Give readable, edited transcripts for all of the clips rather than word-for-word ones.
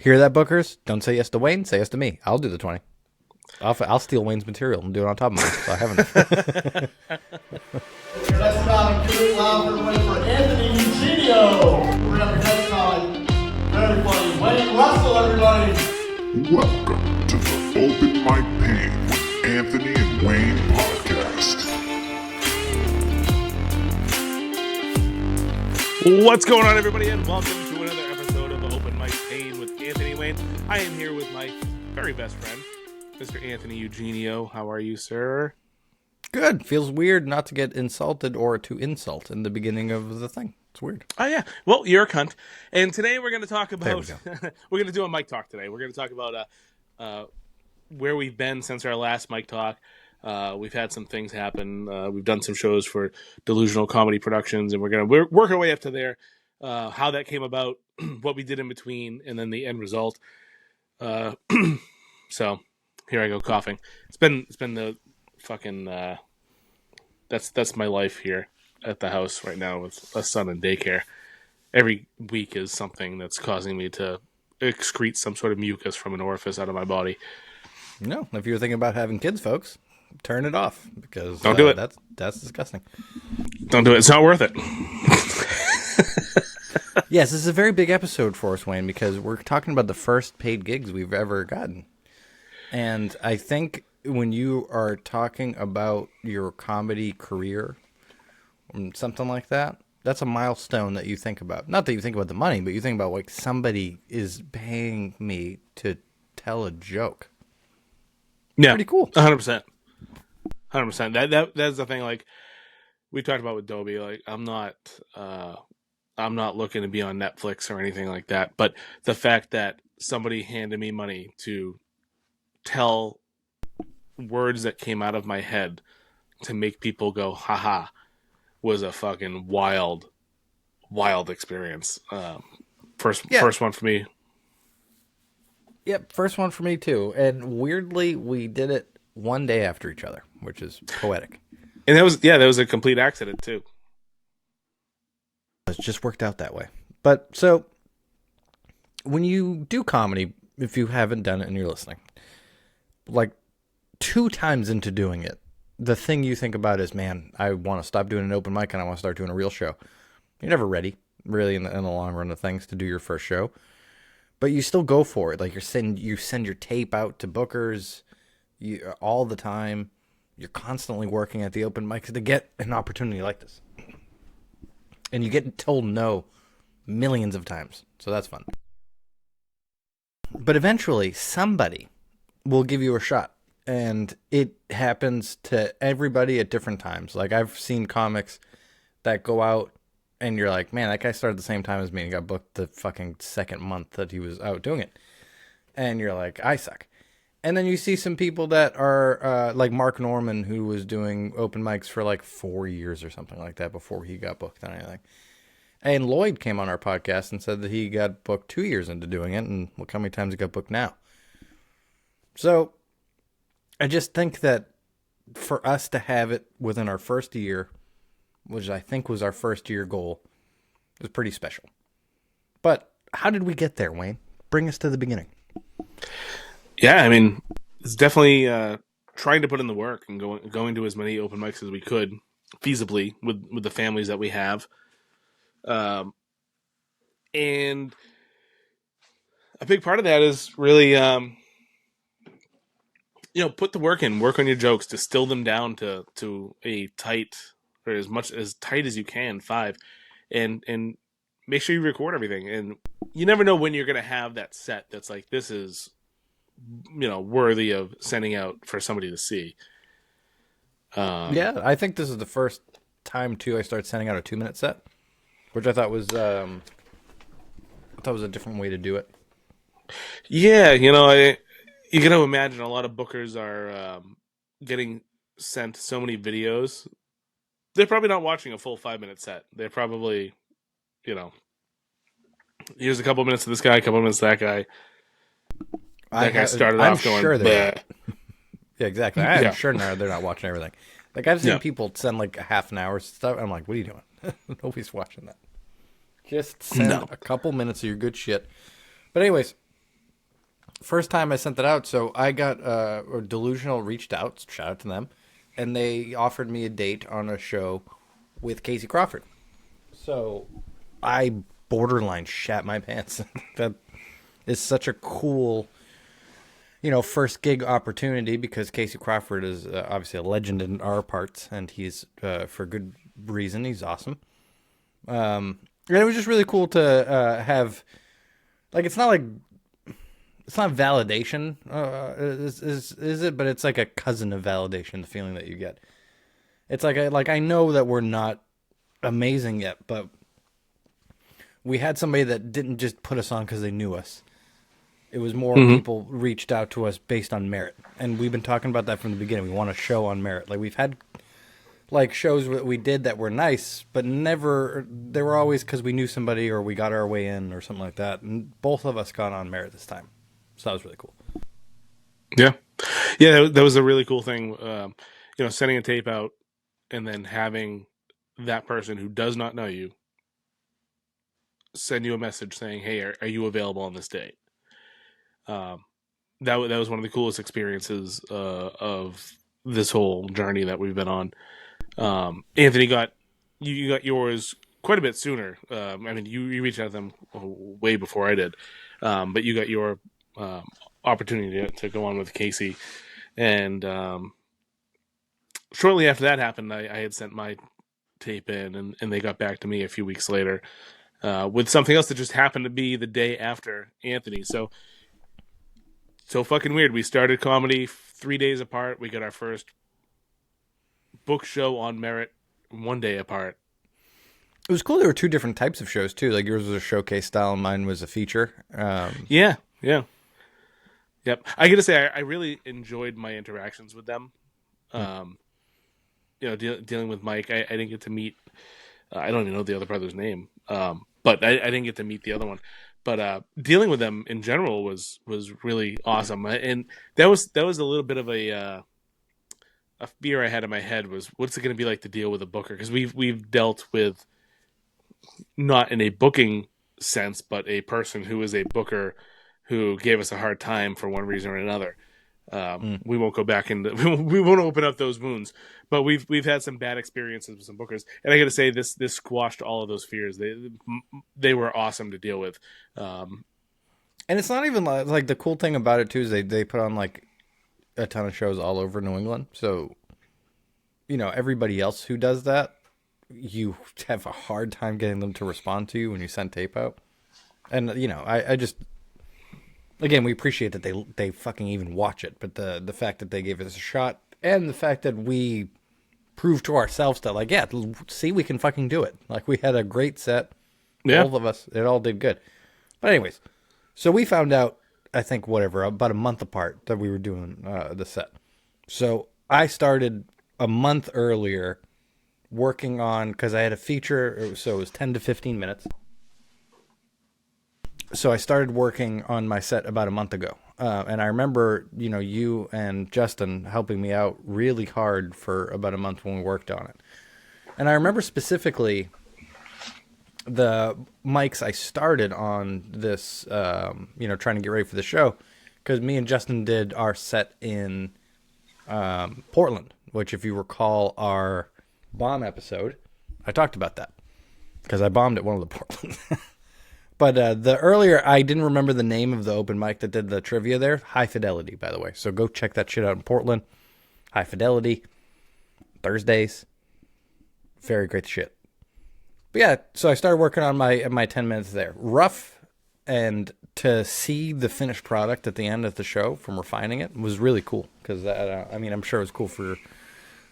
Hear that, bookers? Don't say yes to Wayne. Say yes to me. I'll do the 20. I'll steal Wayne's material and do it on top of mine. So I haven't. Next comic, give it loud for everybody for Anthony Eugenio. We're gonna have our next comic. Very funny. Wayne Russell, everybody. Welcome to the Open Mic Pain with Anthony and Wayne podcast. What's going on, everybody, and welcome to another episode of Open Mic Pain with Anthony Wayne. I am here with my very best friend, Mr. Anthony Eugenio. How are you, sir? Good. Feels weird not to get insulted or to insult in the beginning of the thing. It's weird. Oh, yeah. Well, you're a cunt. And today we're going to talk about... There we're going to do a mic talk today. We're going to talk about where we've been since our last mic talk. We've had some things happen. We've done some shows for Delusional Comedy Productions, and we're going to work our way up to there. How that came about, what we did in between, and then the end result. So here I go coughing. It's been the fucking that's my life here at the house right now with a son in daycare. Every week is something that's causing me to excrete some sort of mucus from an orifice out of my body. No, if you're thinking about having kids, folks, turn it off because don't do it. That's disgusting. Don't do it. It's not worth it. Yes, this is a very big episode for us, Wayne, because we're talking about the first paid gigs we've ever gotten. And I think when you are talking about your comedy career, something like that, that's a milestone that you think about. Not that you think about the money, but you think about like somebody is paying me to tell a joke. Yeah, pretty cool. 100%. 100%. That's the thing. Like we talked about with Dobie. Like I'm not looking to be on Netflix or anything like that. But the fact that somebody handed me money to tell words that came out of my head to make people go haha was a fucking wild experience. First one for me. Yep, first one for me too. And weirdly, we did it one day after each other, which is poetic. And that was a complete accident too. It just worked out that way. But so when you do comedy, if you haven't done it and you're listening, like 2 times into doing it, the thing you think about is, man, I want to stop doing an open mic and I want to start doing a real show. You're never ready, really, in the long run of things to do your first show. But you still go for it. Like you send your tape out to bookers all the time. You're constantly working at the open mics to get an opportunity like this. And you get told no millions of times. So that's fun. But eventually, somebody will give you a shot. And it happens to everybody at different times. Like, I've seen comics that go out, and you're like, man, that guy started the same time as me and got booked the fucking second month that he was out doing it. And you're like, I suck. And then you see some people that are like Mark Norman, who was doing open mics for like 4 years or something like that before he got booked on anything. And Lloyd came on our podcast and said that he got booked 2 years into doing it, and look how many times he got booked now. So I just think that for us to have it within our first year, which I think was our first year goal, is pretty special. But how did we get there, Wayne? Bring us to the beginning. Yeah, I mean, it's definitely trying to put in the work and going to as many open mics as we could feasibly with the families that we have. And a big part of that is really, put the work in, work on your jokes, distill them down to a tight, or as tight as you can, 5, and make sure you record everything. And you never know when you're going to have that set that's like, this is, worthy of sending out for somebody to see. Yeah, I think this is the first time too I started sending out a 2-minute set, which I thought was a different way to do it. Yeah, you got to imagine a lot of bookers are getting sent so many videos. They're probably not watching a full 5-minute set. They're probably, here's a couple minutes of this guy, a couple minutes of that guy. That guy started off going, sure yeah, exactly. I'm sure they're not watching everything. Like, I've seen people send like a half an hour stuff. I'm like, what are you doing? Nobody's watching that. Just send a couple minutes of your good shit. But anyways, first time I sent that out, so I got or Delusional reached out, shout out to them, and they offered me a date on a show with Casey Crawford. So I borderline shat my pants. That is such a cool, first gig opportunity because Casey Crawford is obviously a legend in our parts, and he's for good reason. He's awesome. And it was just really cool to have, like, it's not validation, is it? But it's like a cousin of validation. The feeling that you get, it's like I know that we're not amazing yet, but we had somebody that didn't just put us on because they knew us. It was more people reached out to us based on merit, and we've been talking about that from the beginning. We want a show on merit. Like we've had like shows that we did that were nice, but never they were always because we knew somebody or we got our way in or something like that. And both of us got on merit this time, so that was really cool. Yeah, yeah, that was a really cool thing. Sending a tape out and then having that person who does not know you send you a message saying, "Hey, are you available on this date?" That was one of the coolest experiences of this whole journey that we've been on. Anthony got yours quite a bit sooner. I mean, you reached out to them way before I did, but you got your opportunity to go on with Casey, and shortly after that happened, I had sent my tape in, and they got back to me a few weeks later with something else that just happened to be the day after Anthony. So fucking weird. We started comedy 3 days apart. We got our first book show on merit 1 day apart. It was cool. There were two different types of shows too. Like yours was a showcase style, and mine was a feature. Yeah. Yep. I got to say, I really enjoyed my interactions with them. Dealing with Mike, I didn't get to meet. I don't even know the other brother's name, but I didn't get to meet the other one. But dealing with them in general was really awesome, and that was a little bit of a fear I had in my head was what's it going to be like to deal with a booker, because we've dealt with, not in a booking sense, but a person who is a booker who gave us a hard time for one reason or another. We won't go back into we won't open up those wounds, but we've had some bad experiences with some bookers, and I got to say this squashed all of those fears. They were awesome to deal with, and it's not even like the cool thing about it too is they put on like a ton of shows all over New England, so everybody else who does that, you have a hard time getting them to respond to you when you send tape out, and I just. Again, we appreciate that they fucking even watch it, but the fact that they gave us a shot and the fact that we proved to ourselves that, like, yeah, see, we can fucking do it. Like, we had a great set. Yeah. All of us, it all did good. But anyways, so we found out, I think, about a month apart that we were doing the set. So I started a month earlier working on, because I had a feature, so it was 10 to 15 minutes. So I started working on my set about a month ago. And I remember, you and Justin helping me out really hard for about a month when we worked on it. And I remember specifically the mics I started on this, trying to get ready for the show, because me and Justin did our set in Portland, which, if you recall our bomb episode, I talked about that because I bombed at one of the Portland. But the earlier, I didn't remember the name of the open mic that did the trivia there. High Fidelity, by the way. So go check that shit out in Portland. High Fidelity. Thursdays. Very great shit. But yeah, so I started working on my 10 minutes there. Rough, and to see the finished product at the end of the show from refining it was really cool. Because, I'm sure it was cool for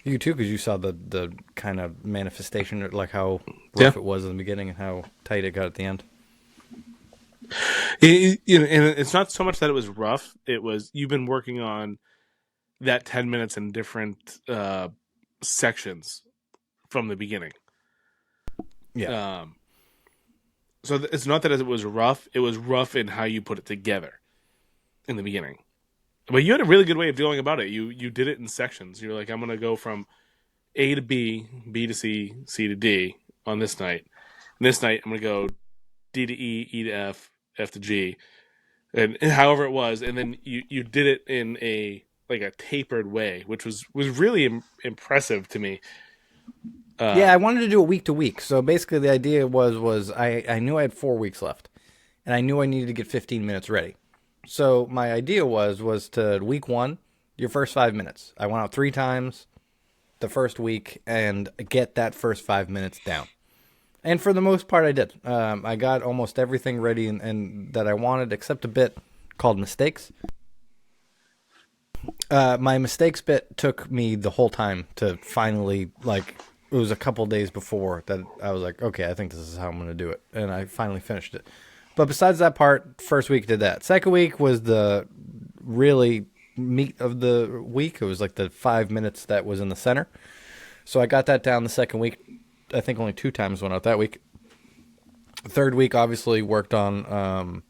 you too, because you saw the kind of manifestation, like how rough it was in the beginning and how tight it got at the end. And it's not so much that it was rough. It was, you've been working on that 10 minutes in different sections from the beginning. Yeah. So it's not that it was rough. It was rough in how you put it together in the beginning. But you had a really good way of going about it. You did it in sections. You're like, I'm going to go from A to B, B to C, C to D on this night. And this night, I'm going to go D to E, E to F, F to G. and however it was, and then you did it in a like a tapered way, which was really impressive to me. Yeah, I wanted to do it week to week. So basically, the idea was I knew I had 4 weeks left, and I knew I needed to get 15 minutes ready. So my idea was to week one, your first 5 minutes. I went out 3 times the first week and get that first 5 minutes down. And for the most part, I did. I got almost everything ready and that I wanted, except a bit called mistakes. My mistakes bit took me the whole time to finally, like, it was a couple days before that I was like, okay, I think this is how I'm going to do it. And I finally finished it. But besides that part, first week did that. Second week was the really meat of the week. It was like the 5 minutes that was in the center. So I got that down the second week. I think only 2 times went out that week. Third week, obviously, worked on...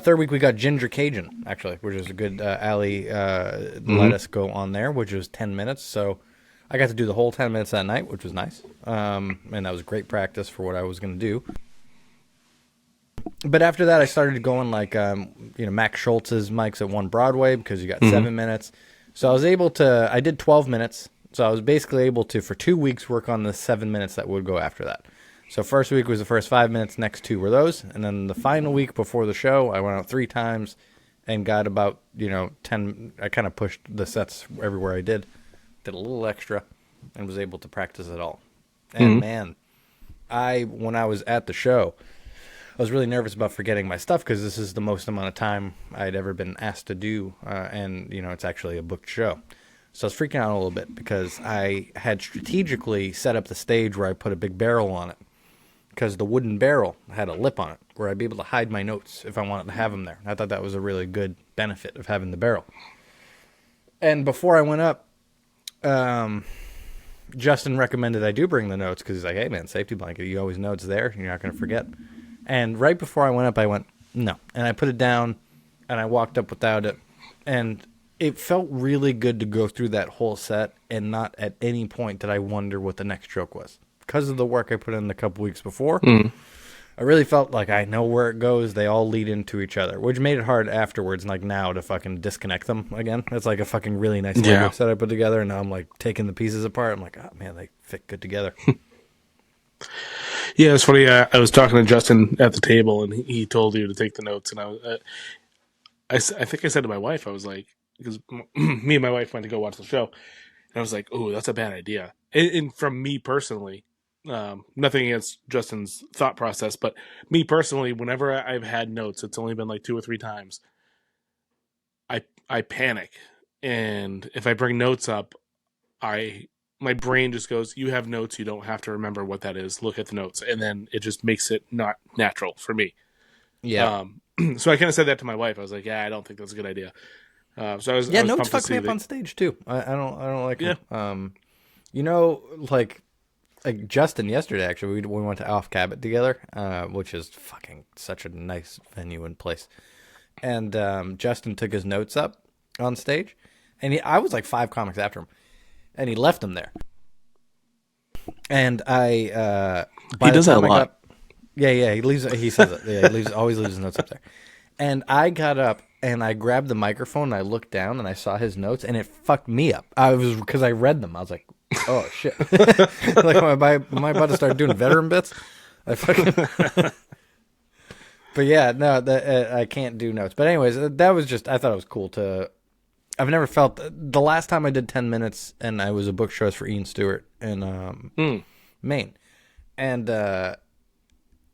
third week, we got Ginger Cajun, actually, which is a good alley let us go on there, which was 10 minutes. So I got to do the whole 10 minutes that night, which was nice. And that was great practice for what I was going to do. But after that, I started going like, Max Schultz's mics at One Broadway because you got 7 minutes. So I was able to, I did 12 minutes. So I was basically able to, for 2 weeks, work on the 7 minutes that would go after that. So first week was the first 5 minutes, next 2 were those. And then the final week before the show, I went out 3 times and got about, 10, I kind of pushed the sets everywhere I did a little extra and was able to practice it all. And man, when I was at the show, I was really nervous about forgetting my stuff because this is the most amount of time I'd ever been asked to do. And, it's actually a booked show. So I was freaking out a little bit because I had strategically set up the stage where I put a big barrel on it because the wooden barrel had a lip on it where I'd be able to hide my notes if I wanted to have them there. I thought that was a really good benefit of having the barrel. And before I went up, Justin recommended I do bring the notes because he's like, hey, man, safety blanket. You always know it's there. You're not going to forget. And right before I went up, I went, no. And I put it down, and I walked up without it. And it felt really good to go through that whole set, and not at any point did I wonder what the next joke was. Because of the work I put in a couple weeks before, I really felt like I know where it goes. They all lead into each other, which made it hard afterwards, like now, to fucking disconnect them again. It's like a fucking really nice Lego set I put together, and now I'm like taking the pieces apart. I'm like, oh, man, they fit good together. Yeah, it's funny. I was talking to Justin at the table, and he told you to take the notes. And I think I said to my wife, I was like, because me and my wife went to go watch the show, and I was like, oh, that's a bad idea. And from me personally, nothing against Justin's thought process, but me personally, whenever I've had notes, it's only been like 2 or 3 times, I panic. And if I bring notes up, my brain just goes, you have notes, you don't have to remember what that is, look at the notes, and then it just makes it not natural for me. Yeah. So I kind of said that to my wife. I was like, yeah, I don't think that's a good idea. So I was notes fuck me up on stage too. I don't like them. Like Justin yesterday, actually, we went to Off Cabot together, which is fucking such a nice venue and place. And Justin took his notes up on stage, and I was like 5 comics after him. And he left them there. And he does that a lot. He leaves. He says it. Yeah, he always leaves his notes up there. And I got up and I grabbed the microphone and I looked down and I saw his notes and it fucked me up. Because I read them. I was like, oh shit! Like am I about to start doing veteran bits? But yeah, no, I can't do notes. But anyways, that was just, I thought it was cool to. I've never felt the last time I did 10 minutes and I was a book shows for Ian Stewart in Maine. And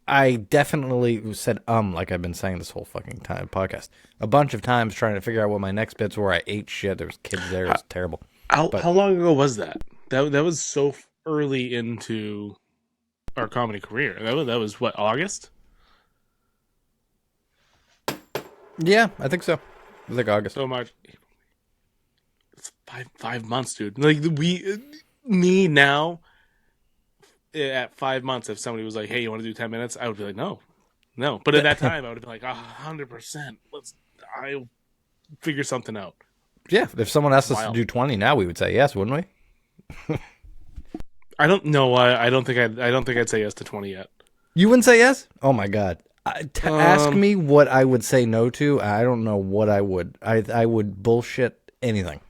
I definitely said like I've been saying this whole fucking time podcast a bunch of times trying to figure out what my next bits were. I ate shit. There was kids there. It was terrible. How long ago was that? That was so early into our comedy career. That was what, August? Yeah, I think so. It was like August. So much. It's 5 months, dude. Like me now, at 5 months, if somebody was like, "Hey, you want to do 10 minutes?" I would be like, "No." But at that time, I would be like, 100%. I'll figure something out. Yeah, if someone asked us to do 20 now, we would say yes, wouldn't we? I don't know why. I don't think I'd say yes to 20 yet. You wouldn't say yes? Oh my god, Ask me what I would say no to. I don't know what I would. I would bullshit anything.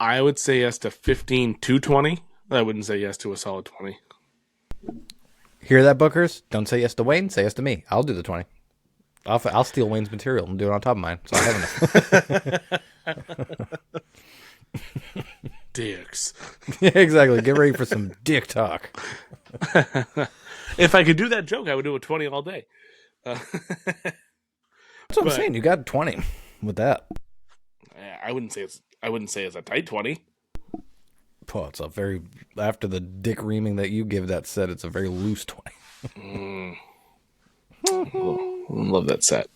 I would say yes to 15 to 20. I wouldn't say yes to a solid 20. Hear that, bookers? Don't say yes to Wayne. Say yes to me. I'll do the 20. I'll steal Wayne's material and do it on top of mine. So I have enough. Dicks. Yeah, exactly. Get ready for some dick talk. If I could do that joke, I would do a 20 all day. That's what I'm saying. You got 20 with that. I wouldn't say it's a tight 20. Oh, it's a very, after the dick reaming that you give that set, it's a very loose 20. Love that set.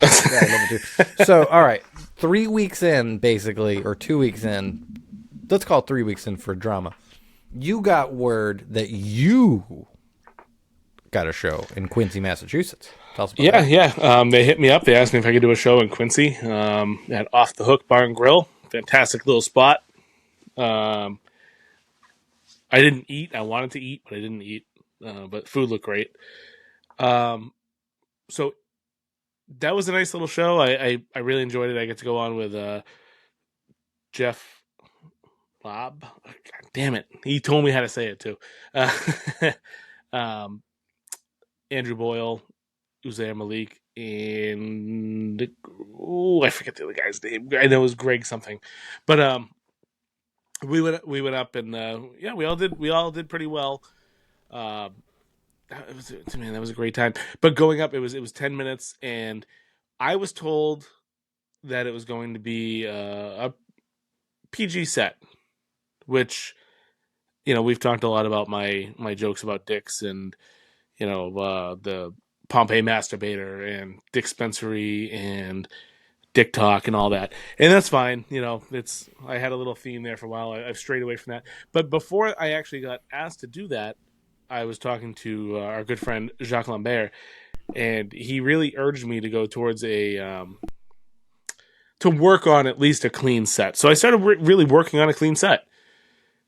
Yeah, I love it too. So, all right, 3 weeks in, basically, or 2 weeks in, let's call it 3 weeks in for drama. You got word that you got a show in Quincy, Massachusetts. Tell us about that. Yeah. They hit me up. They asked me if I could do a show in Quincy at Off the Hook Bar and Grill. Fantastic little spot. I didn't eat. I wanted to eat, but I didn't eat. But food looked great. So that was a nice little show. I really enjoyed it. I get to go on with Jeff Bob. God damn it. He told me how to say it too. Andrew Boyle, Uzair Malik, and I forget the other guy's name. I know it was Greg something. But we went up and we all did pretty well. That was a great time. But going up, it was 10 minutes, and I was told that it was going to be a PG set, which, we've talked a lot about my jokes about dicks and, the Pompeii masturbator and Dick Spencery and Dick Talk and all that. And that's fine. I had a little theme there for a while. I've strayed away from that. But before I actually got asked to do that, I was talking to our good friend Jacques Lambert, and he really urged me to go towards to work on at least a clean set. So I started really working on a clean set,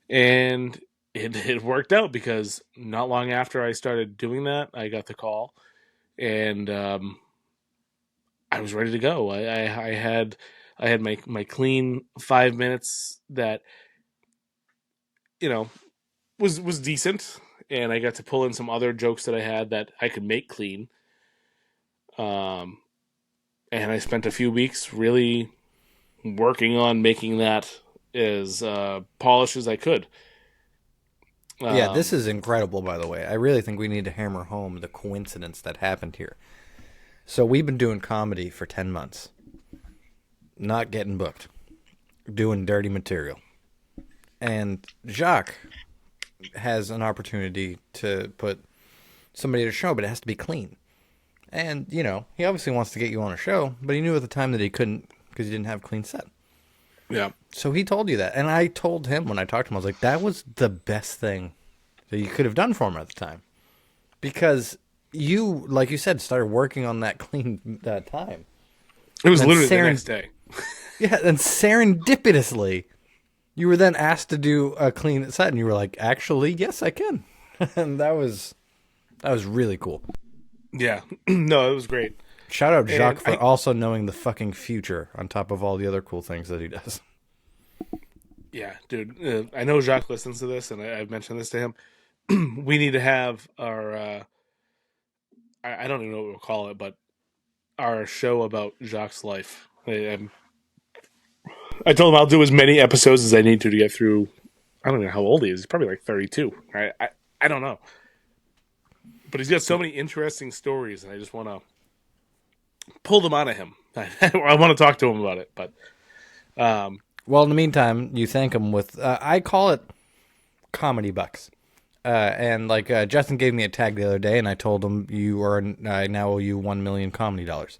and it worked out because not long after I started doing that, I got the call, and I was ready to go. I had my clean 5 minutes that was decent. And I got to pull in some other jokes that I had that I could make clean. And I spent a few weeks really working on making that as polished as I could. Yeah, this is incredible, by the way. I really think we need to hammer home the coincidence that happened here. So we've been doing comedy for 10 months. Not getting booked. Doing dirty material. And Jacques has an opportunity to put somebody at a show, but it has to be clean. And, he obviously wants to get you on a show, but he knew at the time that he couldn't because he didn't have a clean set. Yeah. So he told you that. And I told him when I talked to him, I was like, that was the best thing that you could have done for him at the time. Because you, like you said, started working on that clean time. It was literally the next day. Yeah, and serendipitously, you were then asked to do a clean set, and you were like, actually, yes, I can. And that was really cool. Yeah. No, it was great. Shout out Jacques for also knowing the fucking future on top of all the other cool things that he does. Yeah, dude. I know Jacques listens to this, and I've mentioned this to him. We need to have our, I don't even know what we'll call it, but our show about Jacques' life. I told him I'll do as many episodes as I need to get through. I don't know how old he is. He's probably like 32. I don't know. But he's got so many interesting stories, and I just want to pull them out of him. I want to talk to him about it. But well, in the meantime, you thank him with, I call it comedy bucks. And Justin gave me a tag the other day, and I told him I now owe you $1 million comedy dollars.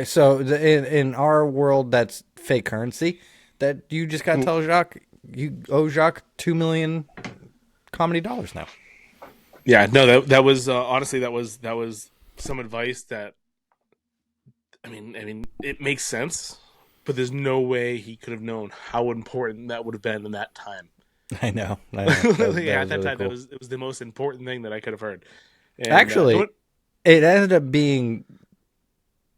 So in our world, that's fake currency. That you just gotta tell Jacques you owe Jacques $2 million comedy dollars now. Yeah, no, that was honestly that was some advice that I mean it makes sense, but there's no way he could have known how important that would have been in that time. I know. At that time, cool. It was the most important thing that I could have heard. And, actually, it ended up being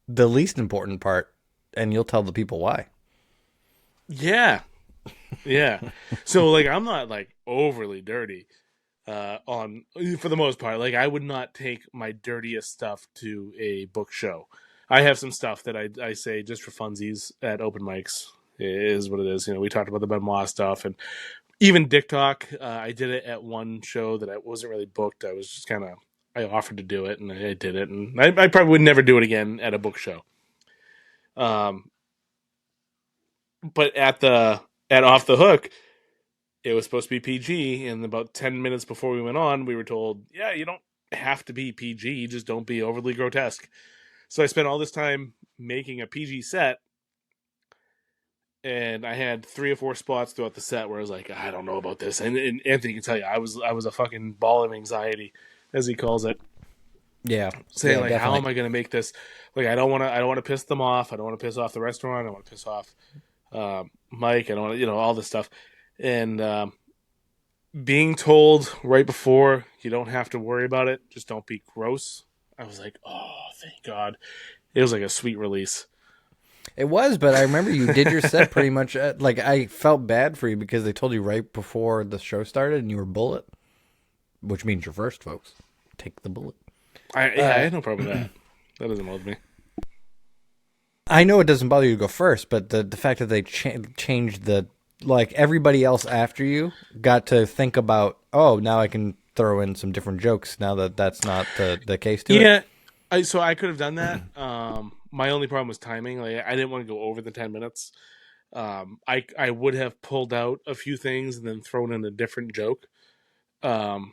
the least important part, and you'll tell the people why. Yeah, yeah. So like, I'm not like overly dirty. On for the most part, like I would not take my dirtiest stuff to a book show. I have some stuff that I say just for funsies at open mics. It is what it is. You know, we talked about the Benoit stuff and even Dick Talk. I did it at one show that I wasn't really booked. I was just kind of I offered to do it and I did it, and I probably would never do it again at a book show. Um, but at Off the Hook, it was supposed to be PG, and about 10 minutes before we went on, we were told, yeah, you don't have to be PG, just don't be overly grotesque. So I spent all this time making a PG set, and I had 3 or 4 spots throughout the set where I was like, I don't know about this. And Anthony can tell you, I was a fucking ball of anxiety, as he calls it, Yeah, saying yeah, like, how definitely. am I going to make this? Like, I don't want to piss them off. I don't want to piss off the restaurant. I don't want to piss off Mike. I don't want to, all this stuff. And being told right before you don't have to worry about it, just don't be gross. I was like, oh, thank God. It was like a sweet release. It was, but I remember you did your set pretty much. Like I felt bad for you because they told you right before the show started, and you were bullet, which means you're first, folks. Take the bullet. I had no problem with that. That doesn't bother me. I know it doesn't bother you to go first, but the fact that they changed the like everybody else after you got to think about, oh, now I can throw in some different jokes now that that's not the case to it. Yeah, so I could have done that. My only problem was timing. Like I didn't want to go over the 10 minutes. I would have pulled out a few things and then thrown in a different joke,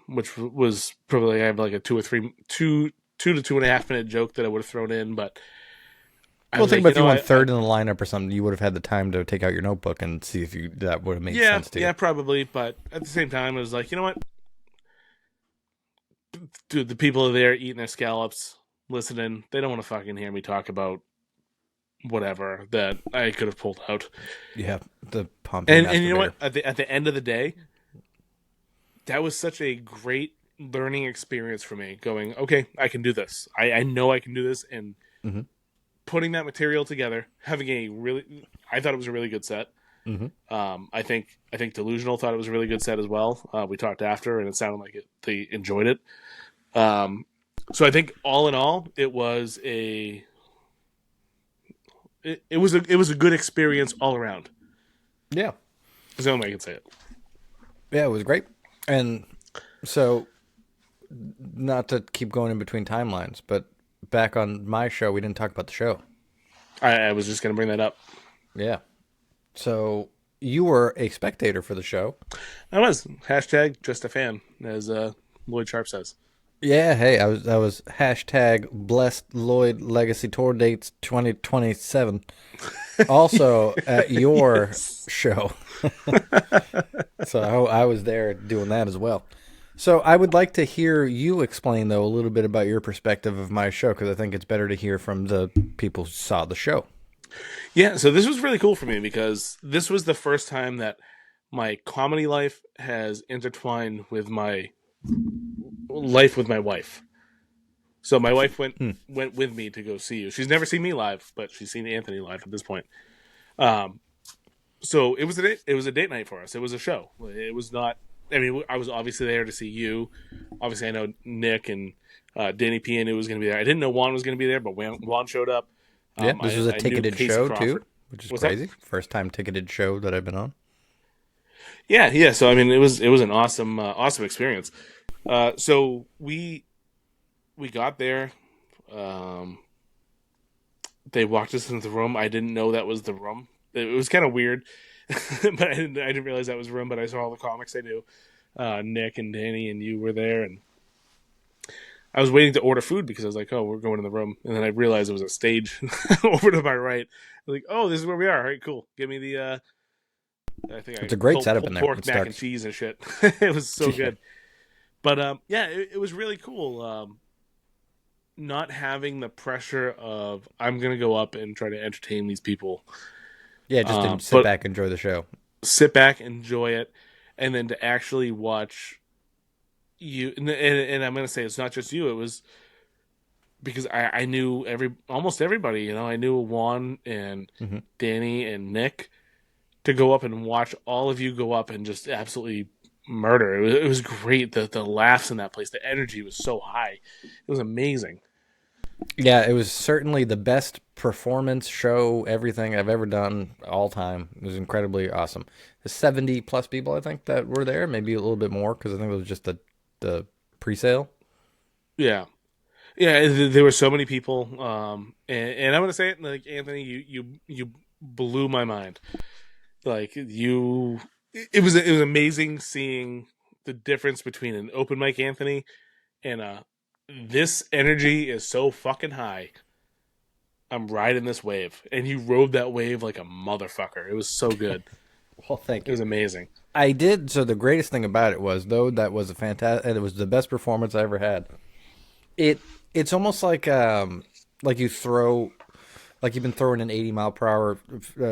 which was probably I have like a 2 to 2.5 minute joke that I would have thrown in, but I Well, was think like, about if you went third in the lineup or something, you would have had the time to take out your notebook and see if you that would have made sense to you. yeah, probably. But at the same time, I was like, you know what, dude, the people are there eating their scallops, listening. They don't want to fucking hear me talk about whatever that I could have pulled out. Yeah, the pumping And you know masturbator. what? At the end of the day, that was such a great learning experience for me. Going, okay, I can do this. I know I can do this, and Mhm. putting that material together, having I thought it was a really good set. Mhm. I think Delusional thought it was a really good set as well. We talked after, and it sounded like they enjoyed it. So I think all in all, it was a good experience all around. Yeah. Is the only way I can say it. Yeah, it was great. And so, not to keep going in between timelines, but back on my show, we didn't talk about the show. I was just going to bring that up. Yeah. So, you were a spectator for the show. I was hashtag just a fan, as Lloyd Sharp says. Yeah, hey, I was hashtag blessed Lloyd Legacy Tour dates 2027. Also at your show. So I was there doing that as well. So I would like to hear you explain, though, a little bit about your perspective of my show, because I think it's better to hear from the people who saw the show. Yeah, so this was really cool for me because this was the first time that my comedy life has intertwined with my life with my wife. So my wife went with me to go see you. She's never seen me live, but she's seen Anthony live at this point. So it was a date night for us. It was a show. It was not. I mean, I was obviously there to see you. Obviously, I know Nick and Danny P. and who was going to be there. I didn't know Juan was going to be there, but Juan showed up. Yeah, this was a I knew ticketed Casey show, Crawford. too, which is What's that? crazy. First time ticketed show that I've been on. Yeah. So I mean, it was an awesome experience. So we got there. They walked us into the room. I didn't know that was the room. It was kind of weird, but I didn't realize that was the room. But I saw all the comics I knew. Nick and Danny and you were there, and I was waiting to order food because I was like, "Oh, we're going in the room," and then I realized it was a stage over to my right. I was like, "Oh, this is where we are. All right, cool. Give me the." I think It's a great setup in there. Pork, It mac, and starts- cheese and shit. It was so good. But yeah, it was really cool. Not having the pressure of I'm gonna go up and try to entertain these people. Yeah, just to But sit back and enjoy the show. sit back, enjoy it, and then to actually watch you. And I'm gonna say it's not just you. It was because I knew almost everybody. You know, I knew Juan and Danny and Nick, to go up and watch all of you go up and just absolutely murder. It was great. The laughs in that place, the energy was so high. It was amazing. Yeah, it was certainly the best performance show, everything I've ever done all time. It was incredibly awesome. The 70 plus people, I think, that were there, maybe a little bit more, because I think it was just the pre-sale. Yeah. Yeah, there were so many people, and I'm gonna say it, like, Anthony, you blew my mind. Like, it was amazing seeing the difference between an open mic Anthony and this energy is so fucking high. I'm riding this wave, and you rode that wave like a motherfucker. It was so good. Well, thank It was amazing. I did. So the greatest thing about it was, though, that was a fantastic. It was the best performance I ever had. It's almost like you throw, like you've been throwing an 80-mile-per-hour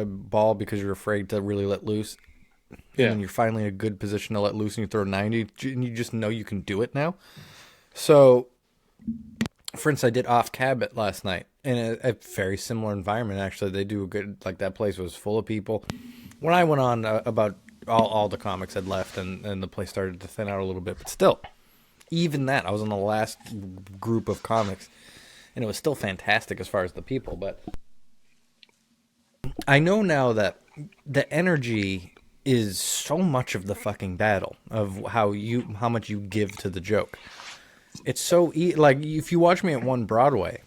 ball because you're afraid to really let loose. Yeah. And you're finally in a good position to let loose, and you throw 90, and you just know you can do it now. So, for instance, I did Off Cabot last night in a very similar environment. Actually, they do a good, like, that place was full of people. When I went on, about all the comics had left, and the place started to thin out a little bit, but still, even that, I was in the last group of comics, and it was still fantastic as far as the people. But I know now that the energy is so much of the fucking battle of how much you give to the joke. It's so like, if you watch me at One Broadway,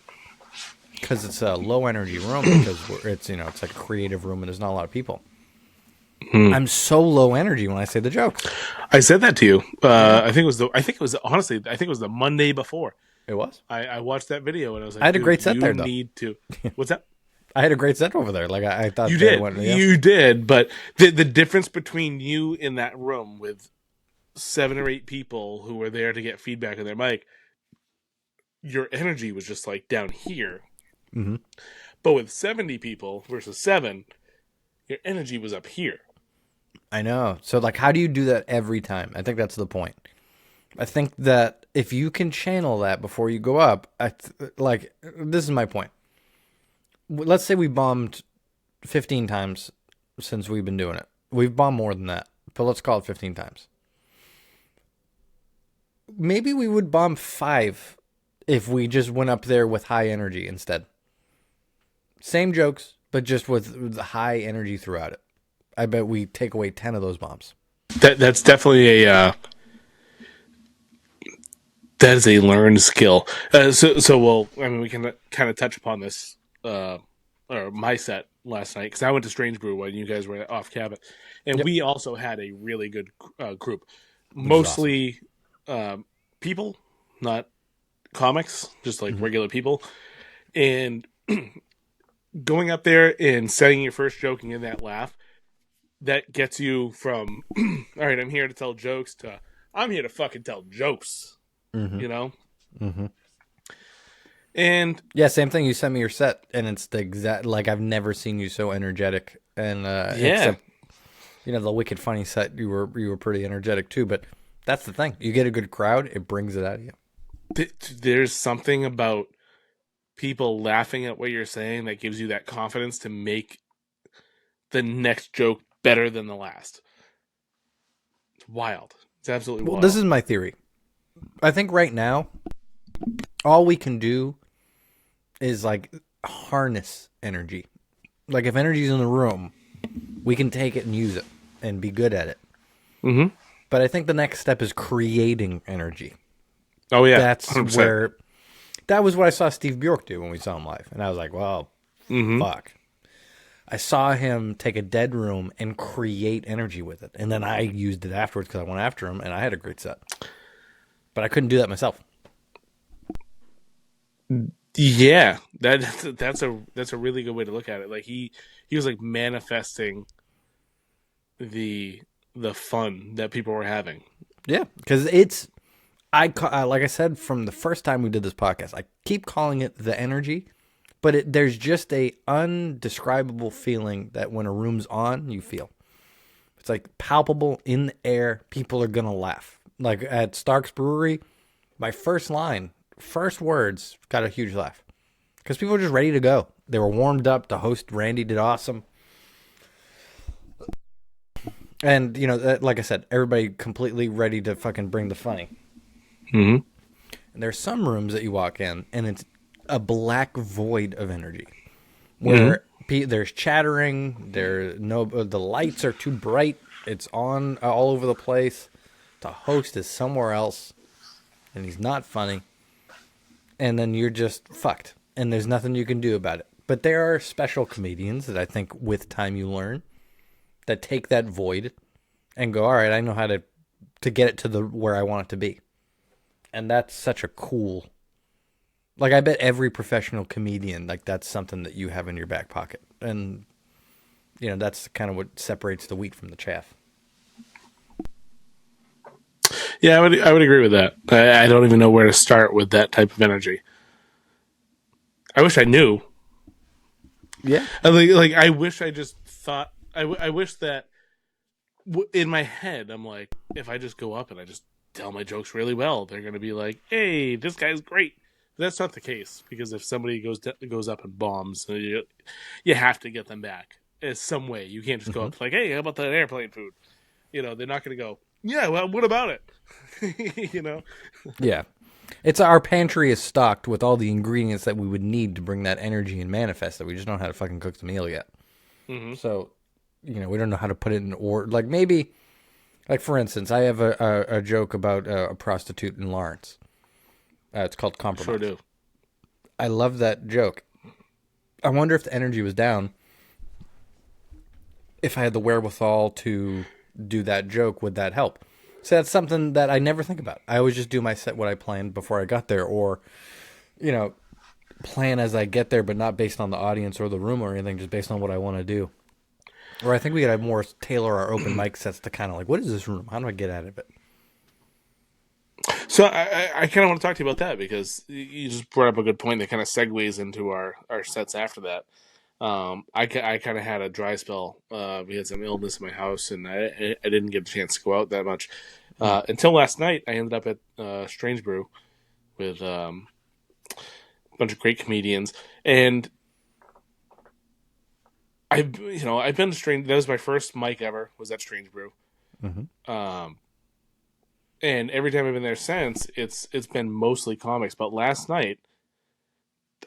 because it's a low energy room, because it's it's like a creative room and there's not a lot of people. I'm so low energy when I say the jokes. I said that to you. I think it was honestly, I think it was the Monday before. It was. I watched that video and I was like, I had a great set there, though. Need to. What's that? I had a great set over there. Like, I thought You did. Yeah. You did. But the difference between you in that room with 7 or 8 people who were there to get feedback on their mic, your energy was just like down here. Mm-hmm. But with 70 people versus 7, your energy was up here. I know. So, like, how do you do that every time? I think that's the point. I think that if you can channel that before you go up, this is my point. Let's say we bombed 15 times since we've been doing it. We've bombed more than that, but let's call it 15 times. Maybe we would bomb 5 if we just went up there with high energy instead. Same jokes, but just with high energy throughout it. I bet we take away 10 of those bombs. That's definitely that is a learned skill. We can kind of touch upon this, or my set last night, because I went to Strange Brew when you guys were Off Cabot, and we also had a really good group, mostly people, not comics, just like regular people, and going up there and setting your first joke and getting that laugh, that gets you from all right, I'm here to tell jokes, to I'm here to fucking tell jokes. You know? Mm-hmm. And yeah, same thing. You sent me your set, and it's the exact, like, I've never seen you so energetic. And except, the Wicked Funny set, you were pretty energetic too. But that's the thing. You get a good crowd, it brings it out of you. There's something about people laughing at what you're saying that gives you that confidence to make the next joke better than the last. It's wild. It's absolutely wild. This is my theory. I think right now, all we can do is, like, harness energy. Like, if energy's in the room, we can take it and use it and be good at it. Mm-hmm. But I think the next step is creating energy. Oh, yeah. That's 100%. That was what I saw Steve Bjork do when we saw him live. And I was like, well, fuck. I saw him take a dead room and create energy with it. And then I used it afterwards because I went after him, and I had a great set. But I couldn't do that myself. Yeah, that's a really good way to look at it. Like, he was like manifesting the fun that people were having. Yeah, because it's like I said from the first time we did this podcast, I keep calling it the energy, but there's just a undescribable feeling that when a room's on, you feel. It's like palpable in the air. People are gonna laugh. Like at Stark's Brewery, my first line first words got a huge laugh because people were just ready to go. They were warmed up. The host, Randy, did awesome. And, like I said, everybody completely ready to fucking bring the funny. Mm-hmm. And there's some rooms that you walk in, and it's a black void of energy. Where there's chattering, the lights are too bright, it's on all over the place. The host is somewhere else, and he's not funny. And then you're just fucked, and there's nothing you can do about it. But there are special comedians that I think with time you learn that take that void and go, all right, I know how to get it to where I want it to be. And that's such a cool, like, I bet every professional comedian, like, that's something that you have in your back pocket. And, that's kind of what separates the wheat from the chaff. Yeah, I would agree with that. I don't even know where to start with that type of energy. I wish I knew. Yeah. I wish I just thought. I wish that in my head, I'm like, if I just go up and I just tell my jokes really well, they're going to be like, hey, this guy's great. But that's not the case, because if somebody goes up and bombs, you have to get them back in some way. You can't just go up like, hey, how about that airplane food? They're not going to go, yeah, well, what about it? Yeah. It's our pantry is stocked with all the ingredients that we would need to bring that energy and manifest it. We just don't know how to fucking cook the meal yet. Mm-hmm. So, we don't know how to put it in order. Like, maybe, like, for instance, I have a joke about a prostitute in Lawrence. It's called Compromise. Sure do. I love that joke. I wonder if the energy was down. If I had the wherewithal to do that joke, would that help? So that's something that I never think about. I always just do my set what I planned before I got there, or, plan as I get there, but not based on the audience or the room or anything, just based on what I want to do. Or I think we could have more tailor our open mic sets to kind of like, what is this room? How do I get out of it? So I kind of want to talk to you about that, because you just brought up a good point that kind of segues into our sets after that. I kind of had a dry spell. We had some illness in my house, and I didn't get a chance to go out that much. Until last night, I ended up at Strange Brew with a bunch of great comedians. And I've been to Strange. That was my first mic ever, was at Strange Brew. Mm-hmm. And every time I've been there since, it's been mostly comics. But last night,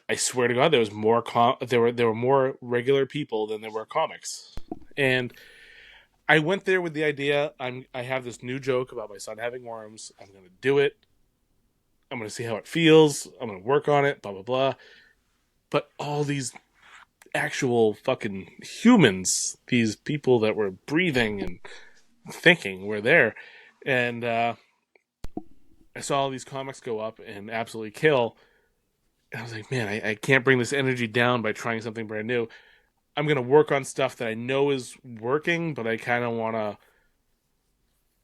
I swear to God, there was more. There were more regular people than there were comics, and I went there with the idea: I have this new joke about my son having worms. I'm going to do it. I'm going to see how it feels. I'm going to work on it. Blah blah blah. But all these actual fucking humans, these people that were breathing and thinking, were there, and I saw all these comics go up and absolutely kill. And I was like, man, I can't bring this energy down by trying something brand new. I'm going to work on stuff that I know is working, but I kind of want to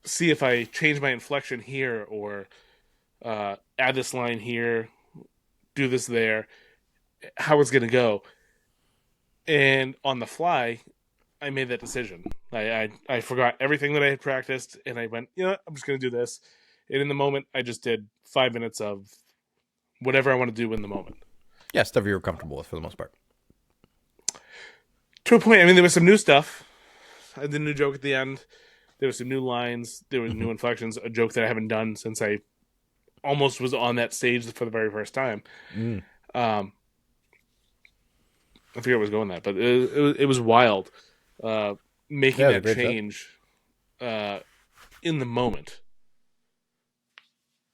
see if I change my inflection here, or add this line here, do this there, how it's going to go. And on the fly, I made that decision. I forgot everything that I had practiced, and I went, I'm just going to do this. And in the moment, I just did 5 minutes of whatever I want to do in the moment. Yeah, stuff you were comfortable with for the most part. To a point. I mean, there was some new stuff. I did a new joke at the end. There were some new lines. There were new inflections. A joke that I haven't done since I almost was on that stage for the very first time. I forget where I was going with that, but it was wild. Making that change in the moment.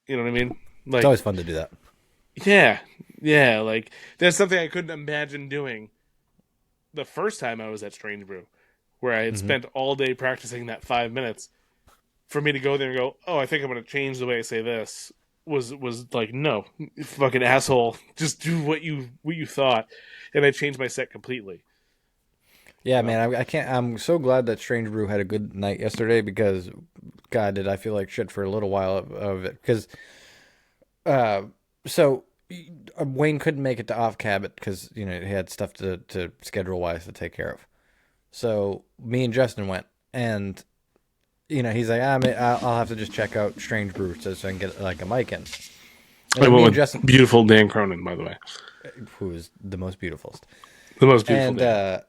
You know what I mean? Like, it's always fun to do that. Yeah. Like, there's something I couldn't imagine doing the first time I was at Strange Brew, where I had spent all day practicing that 5 minutes. For me to go there and go, oh, I think I'm going to change the way I say this, was like, no, you fucking asshole, just do what you thought. And I changed my set completely. Yeah, man, I can't. I'm so glad that Strange Brew had a good night yesterday, because, God, did I feel like shit for a little while of it. Because, so Wayne couldn't make it to Off Cabot because he had stuff to schedule wise to take care of. So me and Justin went, and he's like, I'll have to just check out Strange Brew so I can get like a mic in. And I then me went and with Justin, beautiful Dan Cronin, by the way. who is the most beautifulest. The most beautiful And Dan.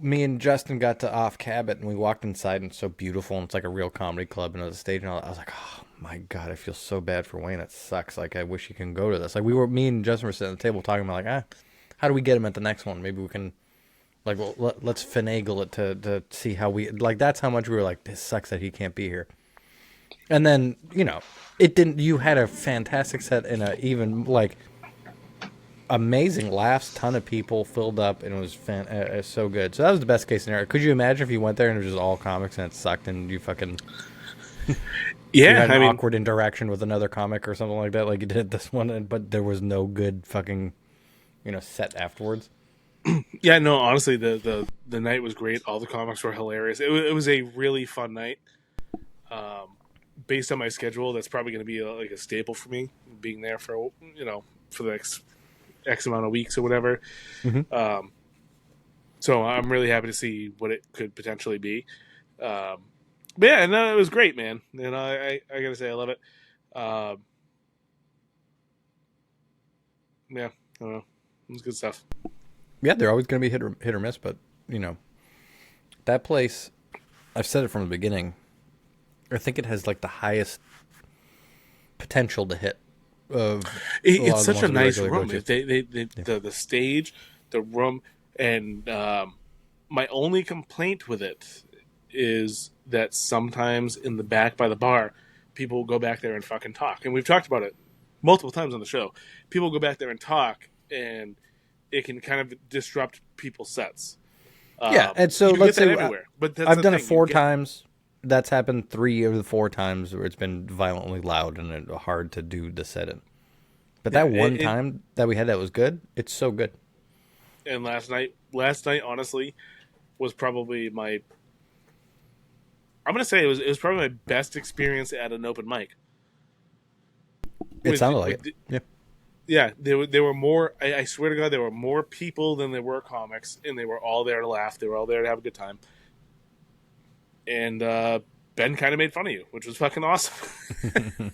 me and Justin got to Off Cabot, and we walked inside, and it's so beautiful, and it's like a real comedy club, and there's a stage, and all that. I was like, oh my god, I feel so bad for Wayne. It sucks. Like, I wish he can go to this. Like, me and Justin were sitting at the table talking about, like, how do we get him at the next one? Maybe we can, like, well, let's finagle it to see how we, like, that's how much we were like, this sucks that he can't be here. And then, it didn't, you had a fantastic set and a even, like, amazing laughs, ton of people filled up, and it was so good. So that was the best case scenario. Could you imagine if you went there and it was just all comics and it sucked and you fucking you had an awkward interaction with another comic or something like that, like you did at this one, but there was no good fucking set afterwards? Yeah, no, honestly, the night was great. All the comics were hilarious. It was a really fun night. Based on my schedule, that's probably going to be like a staple for me, being there for for the next X amount of weeks or whatever. Mm-hmm. So I'm really happy to see what it could potentially be. But yeah, no, it was great, man. And I gotta say, I love it. Yeah, I don't know. It was good stuff. Yeah, they're always going to be hit or miss, but that place, I've said it from the beginning, I think it has like the highest potential to hit. It's such a nice room. The stage, the room, and my only complaint with it is that sometimes in the back by the bar, people will go back there and fucking talk. And we've talked about it multiple times on the show. People go back there and talk, and it can kind of disrupt people's sets. Yeah, and so let's say everywhere. But I've done it 4 times. That's happened 3 of the 4 times where it's been violently loud and hard to do the set in. But that one time that we had that was good. It's so good. And last night, honestly, was probably my. I'm gonna say it was probably my best experience at an open mic. It sounded like it. Yeah. Yeah, there were more. I swear to God, there were more people than there were comics, and they were all there to laugh. They were all there to have a good time. And Ben kind of made fun of you, which was fucking awesome.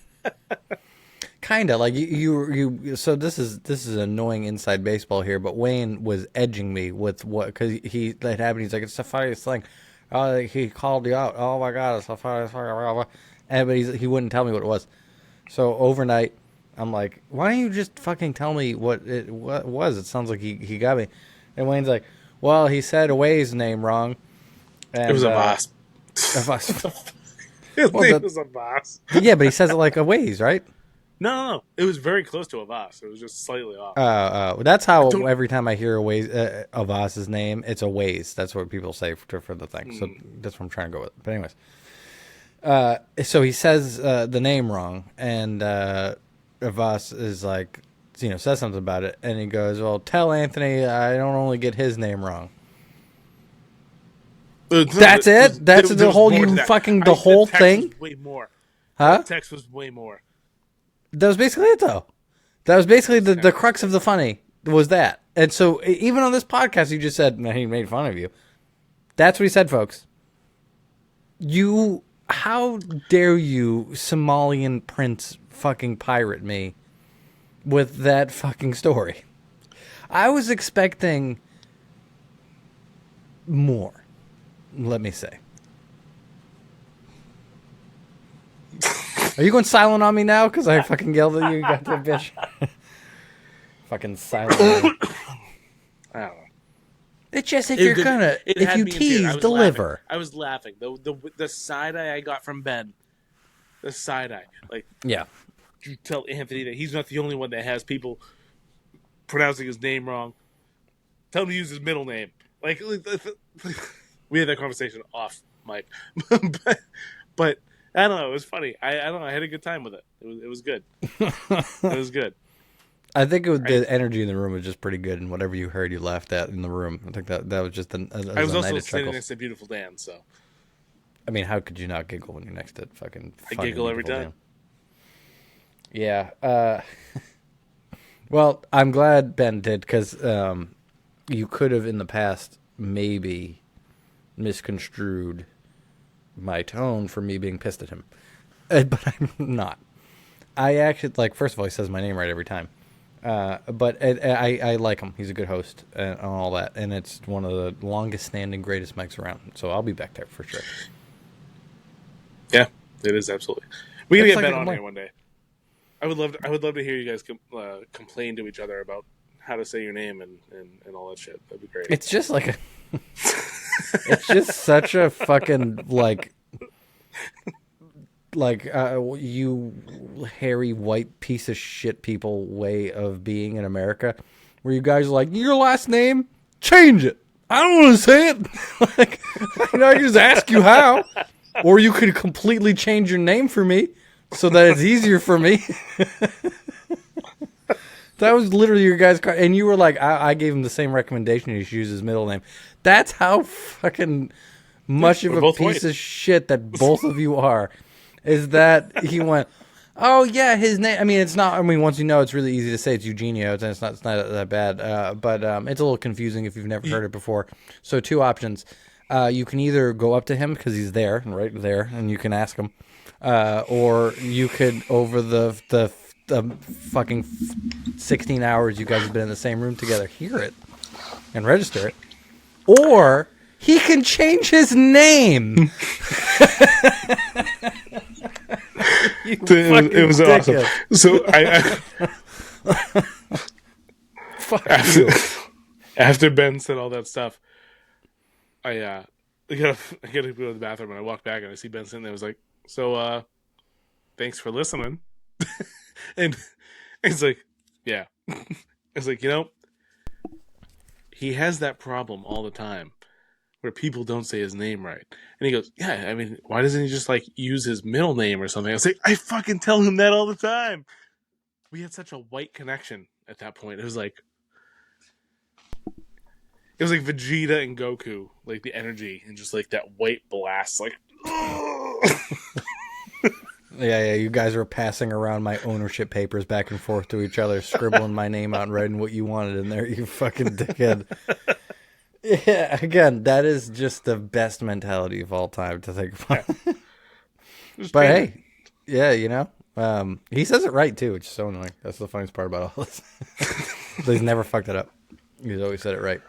Kind of like you. So this is annoying inside baseball here, but Wayne was edging me with what, because that happened. He's like, it's the funniest thing. Oh, he called you out. Oh my god, it's the funniest thing. And but he wouldn't tell me what it was. So overnight, I'm like, why don't you just fucking tell me what it was? It sounds like he got me. And Wayne's like, well, he said Away's name wrong. And, it was a boss. His name was a boss. Yeah, but he says it like Away's, right? No. It was very close to Avas. It was just slightly off. That's how every time I hear Avas's name, it's Aways. That's what people say for the thing. So that's what I'm trying to go with. But anyways, so he says the name wrong, and Avas is like, says something about it, and he goes, well, tell Anthony I don't only get his name wrong. That's it? That's the whole, the whole thing? Way more. Huh? The text was way more. That was basically it, though. That was basically the crux of the funny, was that. And so, even on this podcast, you just said, he made fun of you. That's what he said, folks. How dare you, Somalian prince, fucking pirate me with that fucking story? I was expecting more. Let me say. Are you going silent on me now? Because I fucking yelled at you, goddamn bitch. Fucking silent. I don't know. It's just if you tease, deliver. I was laughing. The side eye I got from Ben. The side eye, like, yeah. You tell Anthony that he's not the only one that has people pronouncing his name wrong. Tell him to use his middle name. Like, we had that conversation off mic, but I don't know. It was funny. I don't know. I had a good time with it. It was good. It was good. I think the energy in the room was just pretty good, and whatever you heard, you laughed at in the room. I think that was just I was also sitting next to beautiful Dan, so. I mean, how could you not giggle when you're next to fucking? I giggle every time. Dan? Yeah. Well, I'm glad Ben did, because you could have in the past maybe misconstrued my tone for me being pissed at him, but I'm not. I actually like. First of all, he says my name right every time. But I like him. He's a good host and all that, and it's one of the longest standing, greatest mics around. So I'll be back there for sure. Yeah, it is absolutely. We gotta It's get like Ben a on mic. here one day. I would love to hear you guys complain to each other about how to say your name and all that shit. That'd be great. It's just like a. It's just such a fucking you hairy white piece of shit people way of being in America, where you guys are like, your last name, change it. I don't want to say it. Like, I can just ask you how, or you could completely change your name for me so that it's easier for me. That was literally your guys' car, and you were like, I gave him the same recommendation. He should use his middle name. That's how fucking much of We're a both piece white. of shit that both of you are. Is that he went, oh yeah, his name. I mean, it's not. I mean, once you know, it's really easy to say it's Eugenio, and it's not that bad. But it's a little confusing if you've never heard it before. So two options. You can either go up to him because he's there, right there, and you can ask him, or you could over the fucking 16 hours you guys have been in the same room together, hear it and register it, or he can change his name. It was awesome. So Fuck after, you. after Ben said all that stuff, I gotta go to the bathroom, and I walk back and I see Ben sitting there. I was like, so thanks for listening. And he's like, yeah. It's like, he has that problem all the time where people don't say his name right. And he goes, yeah, I mean, why doesn't he just like use his middle name or something? I was like, I fucking tell him that all the time. We had such a white connection at that point. It was like Vegeta and Goku, like the energy and just like that white blast, like Yeah, you guys were passing around my ownership papers back and forth to each other, scribbling my name out and writing what you wanted in there, you fucking dickhead. Yeah, again, that is just the best mentality of all time to think about. But hey, yeah, he says it right too, which is so annoying. That's the funniest part about all this. He's never fucked it up. He's always said it right.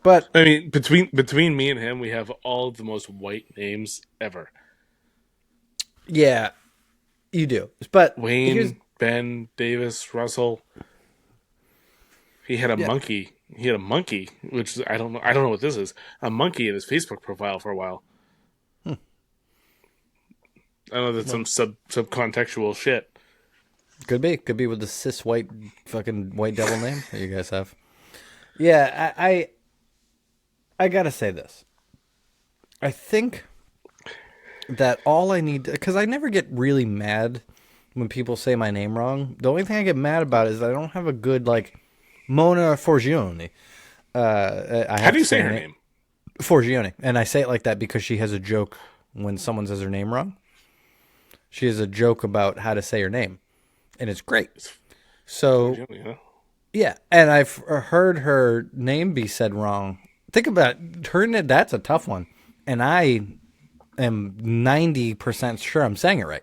But I mean, between me and him, we have all of the most white names ever. yeah, you do. But Wayne, Ben, Davis, Russell. He had a monkey. He had a monkey, which I don't know. I don't know what this is. A monkey in his Facebook profile for a while. I don't know. That's some subcontextual shit. Could be with the cis white fucking white devil name that you guys have. Yeah, I gotta say this. I think that all I need, because I never get really mad when people say my name wrong. The only thing I get mad about is I don't have a good like Mona Forgione. How do you say her name? Forgione, and I say it like that because she has a joke when someone says her name wrong. She has a joke about how to say her name, and it's great. So yeah, and I've heard her name be said wrong. Think about it. Her name, that's a tough one, and I am 90% sure I'm saying it right.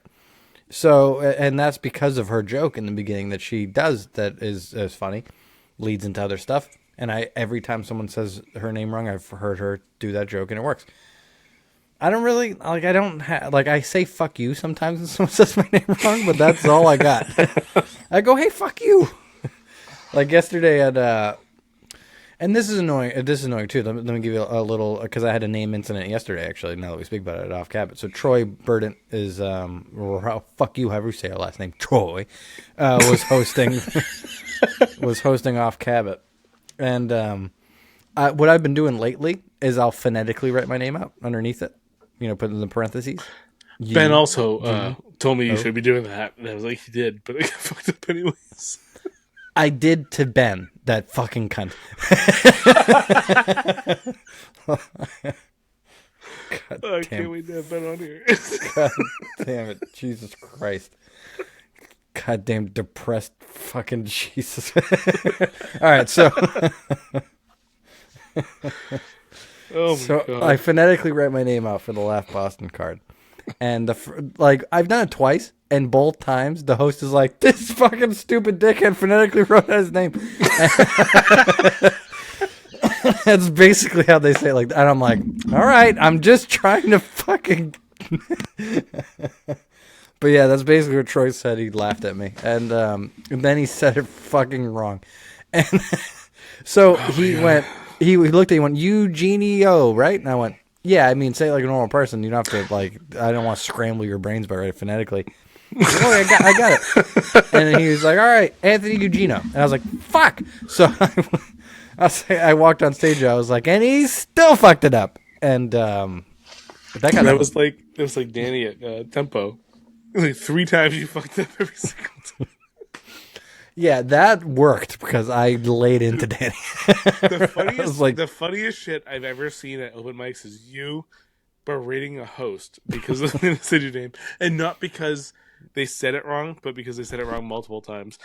So, and that's because of her joke in the beginning that she does that is funny, leads into other stuff. And every time someone says her name wrong, I've heard her do that joke, and it works. I don't really like. I don't have like. I say "fuck you" sometimes when someone says my name wrong, but that's all I got. I go, "Hey, fuck you." Like yesterday at and this is annoying. This is annoying too. Let me give you a little, because I had a name incident yesterday. Actually, now that we speak about it off Cabot. So Troy Burden is fuck you, however you say her last name. Troy was hosting off Cabot, and what I've been doing lately is I'll phonetically write my name out underneath it. Put in the parentheses. Ben also told me you should be doing that, and I was like, he did, but I got fucked up anyways. I did to Ben, that fucking cunt. I can't wait to have Ben on here. God damn it. Jesus Christ. Goddamn depressed fucking Jesus. All right, so... Oh my God. I phonetically write my name out for the Laugh Boston card. And I've done it twice, And both times, the host is like, this fucking stupid dickhead phonetically wrote out his name. That's basically how they say it. Like, and I'm like, all right, I'm just trying to fucking... But yeah, that's basically what Troy said. He laughed at me. And then he said it fucking wrong. And so he went, he looked at me and went, Eugenio, right? And I went, yeah, I mean, say it like a normal person. You don't have to, like, I don't want to scramble your brains by writing it phonetically. Oh, I got it. And then he was like, all right, Anthony Eugenio. And I was like, fuck. So I walked on stage. I was like, and he still fucked it up. And that was like Danny at Tempo. Like 3 times you fucked up every single time. Yeah, that worked because I laid into Danny. The funniest shit I've ever seen at open mics is you berating a host because of the city name, and not because they said it wrong, but because they said it wrong multiple times.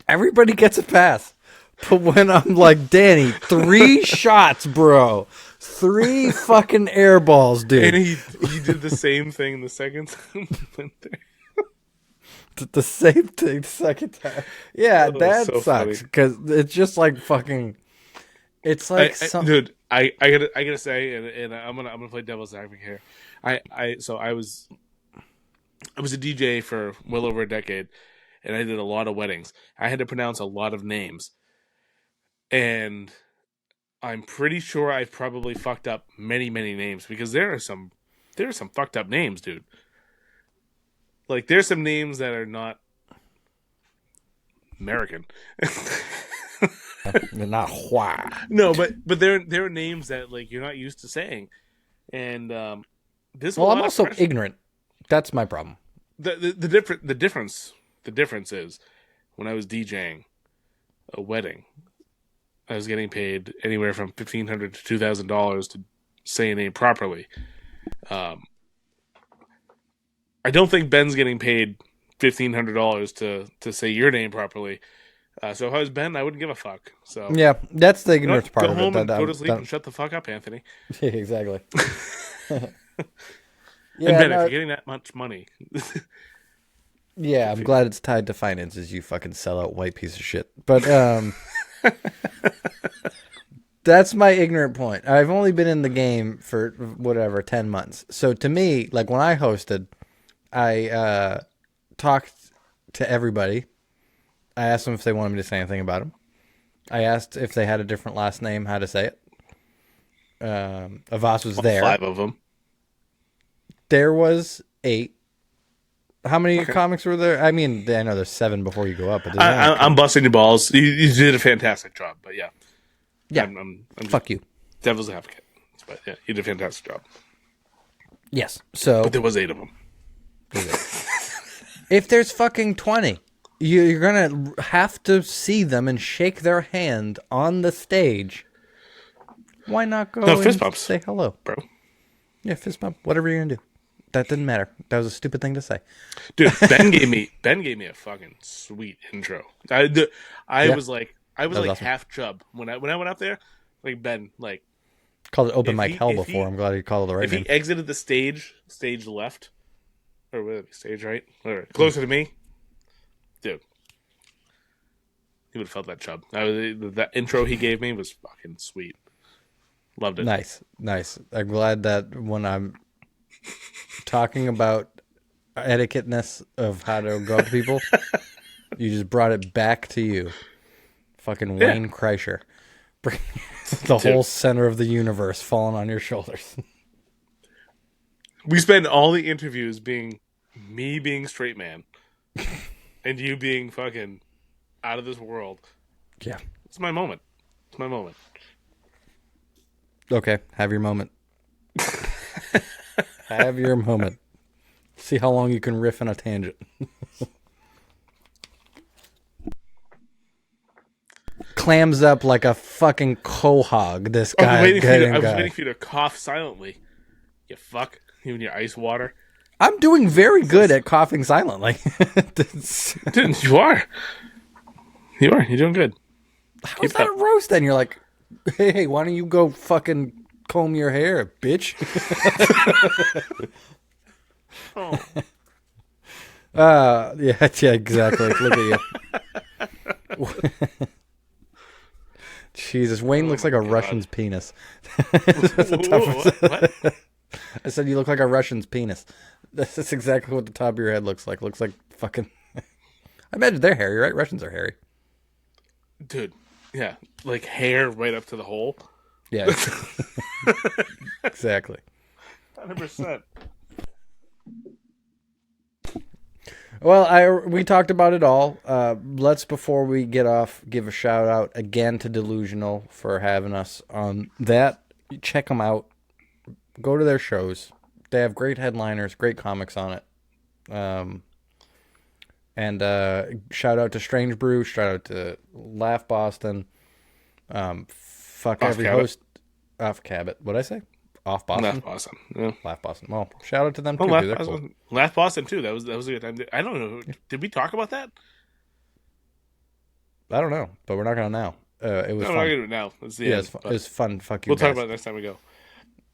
Everybody gets a pass. But when I'm like, Danny, 3 shots, bro. 3 fucking air balls, dude. And he did the same thing the second time we went there. The same thing the second time. Yeah, that so sucks. Because it's just like fucking... It's like dude, I gotta say, and I'm gonna play devil's advocate here. I was a DJ for well over a decade, and I did a lot of weddings. I had to pronounce a lot of names, and I'm pretty sure I've probably fucked up many names because there are some fucked up names, dude. Like there's some names that are not American. They're not Hua. No, but they're names that like you're not used to saying, and this. Well, I'm also ignorant. That's my problem. The difference is when I was DJing a wedding, I was getting paid anywhere from $1,500 to $2,000 to say a name properly. I don't think Ben's getting paid $1,500 to say your name properly. So if I was Ben, I wouldn't give a fuck. So yeah, that's the ignorance part go of home it. and go to sleep and shut the fuck up, Anthony. Yeah, exactly. And Ben, if you're getting that much money, yeah, I'm glad it's tied to finances. You fucking sell out white piece of shit. But that's my ignorant point. I've only been in the game for whatever 10 months. So to me, like when I hosted, I talked to everybody. I asked them if they wanted me to say anything about them. I asked if they had a different last name, how to say it. Avas was there. 5 of them. There was 8. How many comics were there? I mean, I know there's 7 before you go up. But I'm busting your balls. You did a fantastic job, but yeah. Yeah. I'm fuck you. Devil's advocate. But yeah, you did a fantastic job. Yes. So. But there was 8 of them. If there's fucking 20, you're going to have to see them and shake their hand on the stage. Why not go fist and bumps, say hello? Bro. Yeah, fist bump. Whatever you're going to do. That didn't matter. That was a stupid thing to say. Dude, Ben gave me a fucking sweet intro. I was like awesome. Half chub when I went up there. Like Ben, like called it open mic hell before. I'm glad he called it the right name. If he exited the stage left, or whatever, stage right, whatever, closer to me, dude, he would have felt that chub. That intro he gave me was fucking sweet. Loved it. Nice. I'm glad that when I'm talking about etiquetteness of how to go up to people, you just brought it back to you. Fucking Wayne Kreischer. The whole center of the universe falling on your shoulders. We spend all the interviews being me being straight man and you being fucking out of this world. Yeah. It's my moment. Okay, have your moment. Have your moment. See how long you can riff on a tangent. Clams up like a fucking quahog, this guy. I was waiting for you to cough silently. You fuck. You and your ice water. I'm doing very good at coughing silently. Dude, you are. You're doing good. How is that a roast then? You're like, hey, why don't you go fucking comb your hair, bitch? Oh. Yeah, exactly. Look at you. Jesus, Wayne looks like a God. Russian's penis. That's the toughest. What? I said you look like a Russian's penis. That's exactly what the top of your head looks like. Looks like fucking. I imagine they're hairy, right? Russians are hairy. Dude, yeah, like hair right up to the hole. Yeah, exactly. 100%. Well, we talked about it all. Let's, before we get off, give a shout out again to Delusional for having us on that. Check them out. Go to their shows. They have great headliners, great comics on it. And shout out to Strange Brew. Shout out to Laugh Boston. Fuck Off every Cabot. host. Off Cabot. What'd I say? Off Boston? Laugh Boston. Yeah. Laugh Boston. Well, shout out to them too. Oh, dude. Laugh They're Boston. cool. Laugh Boston too. That was a good time. I don't know. Did we talk about that? I don't know, but we're not going to now. It was No, we're not fun. gonna do it now. It's the Yeah, end, it was fun. Fuck you we'll guys. talk about it next time we go.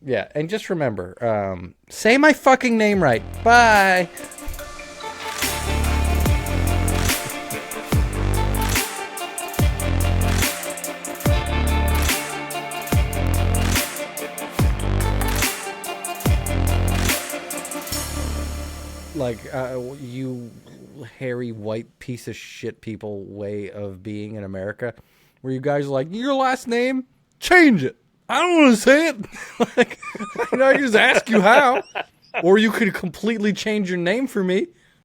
Yeah, and just remember, say my fucking name right. Bye. Like, you hairy white piece of shit people way of being in America, where you guys are like, your last name? Change it. I don't want to say it. Like, I can just ask you how. Or you could completely change your name for me.